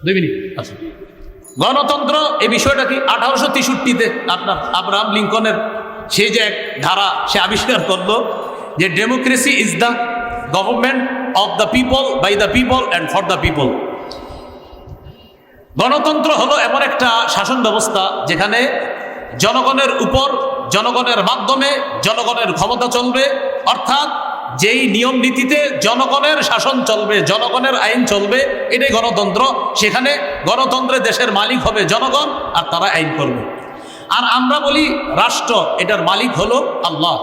2 minute. আচ্ছা, গণতন্ত্র এই বিষয়টা কি 1863-তে আপনার আব্রাহাম লিঙ্কনের সেই যে এক ধারা সে আবিষ্কার করলো যে democracy is the government of the people, by the people and for the people. গণতন্ত্র হলো এমন একটা শাসন ব্যবস্থা যেখানে জনগণের উপর, জনগণের মাধ্যমে জনগণের ক্ষমতা চলবে, অর্থাৎ যেই নিয়ম নীতিতে জনগণের শাসন চলবে, জনগণের আইন চলবে, এটাই গণতন্ত্র। সেখানে গণতন্ত্রে দেশের মালিক হবে জনগণ আর তারা আইন করবে। আর আমরা বলি রাষ্ট্র, এটার মালিক হলো আল্লাহ।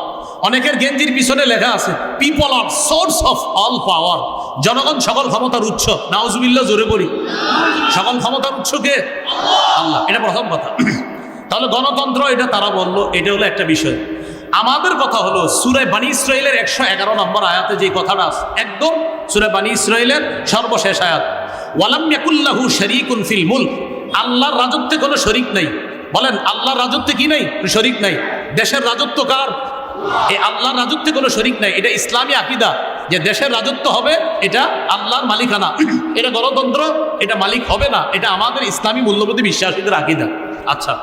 অনেকের গেঞ্জির পিছনে লেখা আছে people are source of all power, জনগণ সকল ক্ষমতার উৎস। নাউজুবিল্লাহ, জোরে পড়ি। সকল ক্ষমতার উৎস কে? আল্লাহ। এটা প্রথম কথা। তাহলে গণতন্ত্র এটা তারা বলল, এটা হলো একটা বিষয়। আমাদের কথা হলো সূরা বানী ইসরাঈলের 111 নম্বর আয়াতে যে কথাটা আছে, একদম সূরা বানী ইসরাঈলের সর্বশেষ আয়াত, ওয়ালাম ইয়াকুল্লাহু শারীকুন ফিল মুলক, আল্লাহর রাজত্বে কোনো শরীক নাই। বলেন, আল্লাহর রাজত্বে কি নাই? শরীক নাই। দেশের রাজত্ব কার? এই আল্লাহর রাজত্বে কোনো শরীক নাই। এটা ইসলামী আকীদা যে দেশের রাজত্ব হবে এটা আল্লাহর মালিকানা। এটা গণতন্ত্র, এটা মালিক হবে না। এটা আমাদের ইসলামী মূল্যবোধে বিশ্বাসীদের আকীদা। আচ্ছা,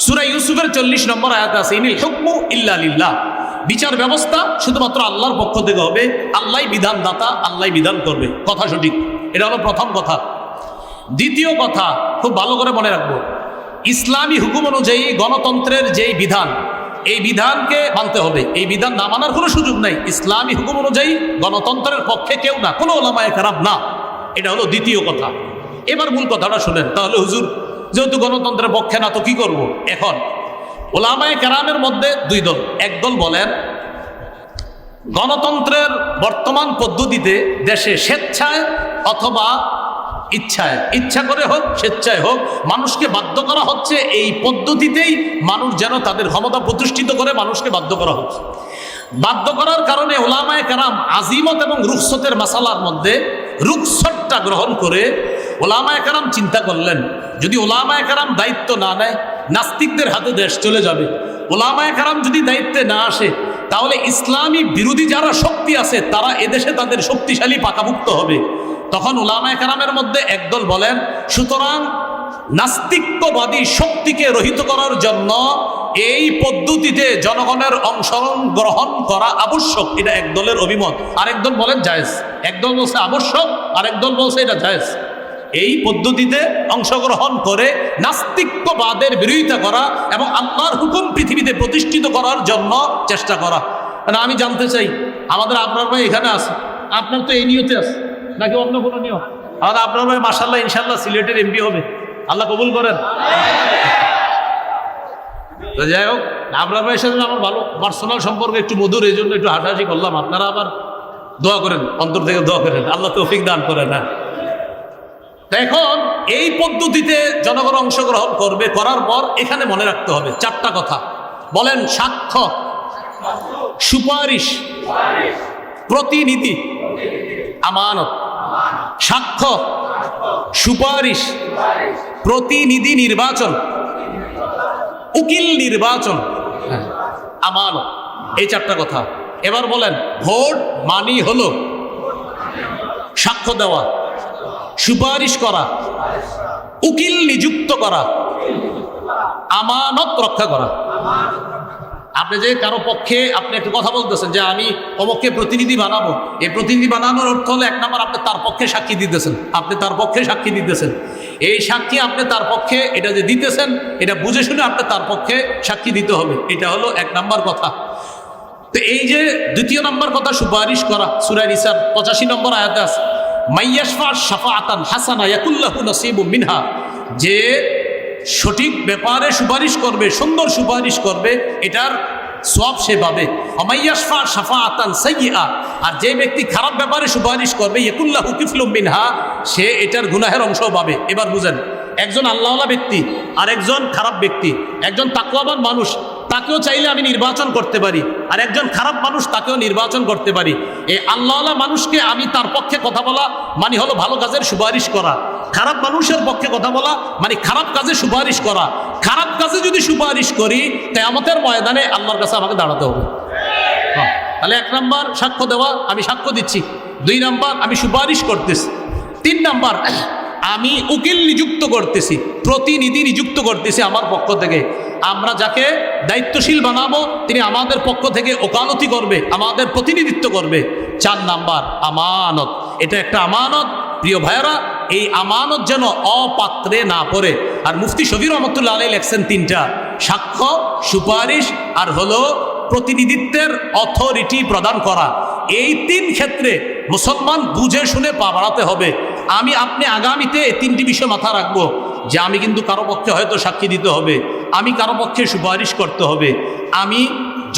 সূরা ইউসুফের 40 নম্বর আয়াতে আছে ইনিল হুকমু ইল্লা লিল্লাহ, বিচার ব্যবস্থা শুধুমাত্র আল্লাহর পক্ষ থেকে হবে। আল্লাহই বিধানদাতা, আল্লাহই বিধান করবে। কথা সঠিক। এটা হলো প্রথম কথা। দ্বিতীয় কথা খুব ভালো করে মনে রাখবো, ইসলামী হুকুম অনুযায়ী গণতন্ত্রের যেই বিধান, এই বিধানকে মানতে হবে। এই বিধান না মানার কোনো সুযোগ নাই। ইসলামী হুকুম অনুযায়ী গণতন্ত্রের পক্ষে কেউ না, কোনো ওলামায়ে কেরাম না। এটা হলো দ্বিতীয় কথা। এবার মূল কথাটা শুনেন। তাহলে হুজুর যেহেতু গণতন্ত্রের পক্ষে না, তো কি করব? এখন ওলামায়ে কেরামের মধ্যে 2 দল। এক দল বলেন গণতন্ত্রের বর্তমান পদ্ধতিতে দেশে স্বেচ্ছায় অথবা ইচ্ছায়, ইচ্ছা করে হোক স্বেচ্ছায় হোক, মানুষকে বাধ্য করা হচ্ছে। এই পদ্ধতিতেই মানুষ যেন তাদের ক্ষমতা প্রতিষ্ঠিত করে, মানুষকে বাধ্য করা হচ্ছে। বাধ্য করার কারণে ওলামায়ে কেরাম আজিমত এবং রুখসতের মাসালার মধ্যে রুখসতটা গ্রহণ করে ওলামায়ে কেরাম চিন্তা করলেন, যদি ওলামায়ে কেরাম দায়িত্ব না নেয়, নাস্তিকদের হাতে দেশ চলে যাবে। ওলামায়ে কেরাম যদি দায়িত্বে না আসে, তাহলে ইসলামী বিরোধী যারা শক্তি আছে তারা এদেশে তাদের শক্তিশালী পাকাভুক্ত হবে। তখন ওলামায়ে কেরামের মধ্যে একদল বলেন, সুতরাং নাস্তিক্যবাদী শক্তিকে রহিত করার জন্য এই পদ্ধতিতে জনগণের অংশগ্রহণ করা আবশ্যক। এটা এক দলের অভিমত। আরেক দল বলেন জায়েজ। একদল বলছে আবশ্যক, আরেক দল বলছে এটা জায়েজ। এই পদ্ধতিতে অংশগ্রহণ করে নাস্তিক্যবাদের বিরোধিতা করা এবং আল্লাহর হুকুম পৃথিবীতে প্রতিষ্ঠিত করার জন্য চেষ্টা করা। মানে আমি জানতে চাই, আমাদের আপনার ভাই এখানে আছে, আপনার তো এই নিয়তে আছে নাকি অন্য কোনো নিয়ম? আর আপনার ভাই মাশাআল্লাহ ইনশাআল্লাহ সিলেটের এমপি হবে, আল্লাহ কবুল করেন। তো যাই হোক, আপনার ভাইয়ের সাথে আমার ভালো পার্সোনাল সম্পর্ক, একটু মধুর, এই জন্য একটু হাসাহাসি করলাম। আপনারা আবার দোয়া করেন, অন্তর থেকে দোয়া করেন, আল্লাহ তৌফিক দান করেন। হ্যাঁ, এখন এই পদ্ধতিতে জনগণ অংশগ্রহণ করবে, করার পর এখানে মনে রাখতে হবে 4টা কথা। বলেন, সাক্ষ্য, সুপারিশ, প্রতিনিধি, আমানত। সাক্ষ্য, সুপারিশ, প্রতিনিধি নির্বাচন, উকিল নির্বাচন, আমানত। এই 4টা কথা। এবার বলেন, ভোট মানি হলো সাক্ষ্য দেওয়া, সুপারিশ করা, উকিল নিযুক্ত করা, আমানত রক্ষা করা। আপনি যে কারো পক্ষে আপনি একটা কথা বলতেছেন যে আমি অমুককে প্রতিনিধি বানাবো, এই প্রতিনিধি বানানোর অর্থ হলো 1 নম্বর আপনি তার পক্ষে সাক্ষী দিতেছেন। আপনি তার পক্ষে সাক্ষী দিতেছেন। এই সাক্ষী আপনি তার পক্ষে এটা যে দিতেছেন, এটা বুঝে শুনে আপনি তার পক্ষে সাক্ষী দিতে হবে। এটা হলো 1 নম্বর কথা। তো এই যে 2 নম্বর কথা, সুপারিশ করা, সূরা নিসার 85 নম্বর আয়াতে আছে, মাইয়াশফা শাফাআতান হাসানা ইয়াকুল্লাহু নাসিবুম মিনহা, যে সঠিক ব্যাপারে সুপারিশ করবে, সুন্দর সুপারিশ করবে, এটার সওয়াব সে পাবে। মাইয়াশফা শাফাআতান সাইয়্যিআ, আর যে ব্যক্তি খারাপ ব্যাপারে সুপারিশ করবে, ইয়াকুল্লাহু কিফলুম মিনহা, সে এটার গুনাহের অংশ পাবে। এবার বুঝেন, একজন আল্লাহওয়ালা ব্যক্তি আর একজন খারাপ ব্যক্তি, একজন তাকওয়াবান মানুষ, তাকেও চাইলে আমি নির্বাচন করতে পারি, আর একজন খারাপ মানুষ, তাকেও নির্বাচন করতে পারি। এই আল্লাহওয়ালা মানুষকে আমি তার পক্ষে কথা বলা মানে হলো ভালো কাজের সুপারিশ করা, খারাপ মানুষের পক্ষে কথা বলা মানে খারাপ কাজে সুপারিশ করা। খারাপ কাজে যদি সুপারিশ করি, কিয়ামতের ময়দানে আল্লাহর কাছে আমাকে দাঁড়াতে হবে। তাহলে 1 নম্বর সাক্ষ্য দেওয়া, আমি সাক্ষ্য দিচ্ছি। 2 নম্বর আমি সুপারিশ করতেছি। 3 নম্বর আমি উকিল নিযুক্ত করতেছি, প্রতিনিধি নিযুক্ত করতেছি আমার পক্ষ থেকে। আমরা যাকে দায়িত্বশীল বানাবো তিনি আমাদের পক্ষ থেকে ওকালতি করবে, আমাদের প্রতিনিধিত্ব করবে। 4 নাম্বার আমানত। এটা একটা আমানত। প্রিয় ভাইয়েরা, এই আমানত যেন অপাত্রে না পড়ে। আর মুফতি শফি রহমতুল্লাহ আলাইহি লেখছেন 3টা: সাক্ষ্য, সুপারিশ আর হলো প্রতিনিধিত্বের অথরিটি প্রদান করা। এই 3 ক্ষেত্রে মুসলমান বুঝে শুনে পা বাড়াতে হবে। আপনি আগামীতে এই 3টি বিষয় মাথা রাখবো যে আমি কিন্তু কারো পক্ষে হয়তো সাক্ষী দিতে হবে, আমি কারো পক্ষে সুপারিশ করতে হবে, আমি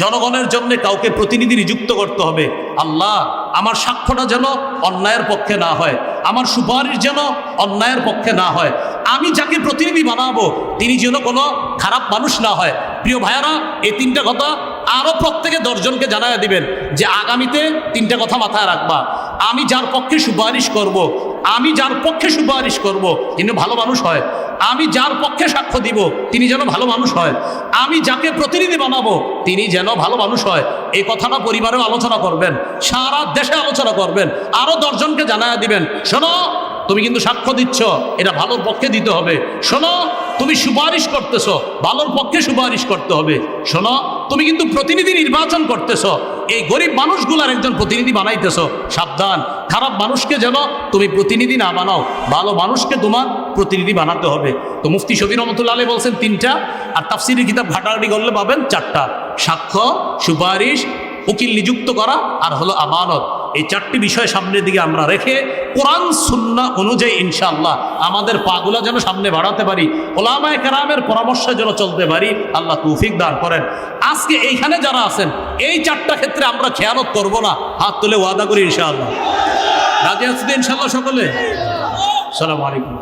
জনগণের জন্য কাউকে প্রতিনিধি নিযুক্ত করতে হবে। আল্লাহ, আমার সাক্ষ্যটা যেন অন্যায়ের পক্ষে না হয়, আমার সুপারিশ যেন অন্যায়ের পক্ষে না হয়, আমি যাকে প্রতিনিধি বানাবো তিনি যেন কোনো খারাপ মানুষ না হয়। প্রিয় ভাইয়ারা, এই 3টা কথা আরও প্রত্যেকে 10 জনকে জানায় দিবেন যে আগামীতে 3টা কথা মাথায় রাখবা। আমি যার পক্ষে সুপারিশ করব, তিনি ভালো মানুষ হয়। আমি যার পক্ষে সাক্ষ্য দিব তিনি যেন ভালো মানুষ হয়। আমি যাকে প্রতিনিধি বানাবো তিনি যেন ভালো মানুষ হয়। এই কথাটা পরিবারেও আলোচনা করবেন, সারা দেশে আলোচনা করবেন, আরও 10 জনকে জানায় দিবেন, শোনো তুমি কিন্তু সাক্ষ্য দিচ্ছ, এটা ভালোর পক্ষে দিতে হবে। শোনো তুমি সুপারিশ করতেছ, ভালোর পক্ষে সুপারিশ করতে হবে। শোনো তুমি কিন্তু প্রতিনিধি নির্বাচন করতেছ, এই গরিব মানুষগুলার একজন প্রতিনিধি বানাইতেছ। সাবধান, খারাপ মানুষকে যেন তুমি প্রতিনিধি না বানাও, ভালো মানুষকে তোমার প্রতিনিধি বানাতে হবে। তো মুফতি শফি রহমতুল্লাহ আলাইহি বলছেন 3টা, আর তাফসীরের কিতাব ঘাটাঘাটি করলে পাবেন 4টা: সাক্ষ্য, সুপারিশ, উকিল নিযুক্ত করা আর হলো আমানত। এই 4টি বিষয় সামনের দিকে আমরা রেখে কোরআন সুন্নাহ অনুযায়ী ইনশাআল্লাহ আমাদের পাগুলা যেন সামনে বাড়াতে পারি, ওলামায়ে কেরামের পরামর্শে যেন চলতে পারি। আল্লাহ তৌফিক দান করেন। আজকে এইখানে যারা আছেন এই 4টা ক্ষেত্রে আমরা খেয়ানত করব না, হাত তুলে ওয়াদা করি ইনশাআল্লাহ। রাজি আছেন ইনশাআল্লাহ সকলে? আসসালামু আলাইকুম।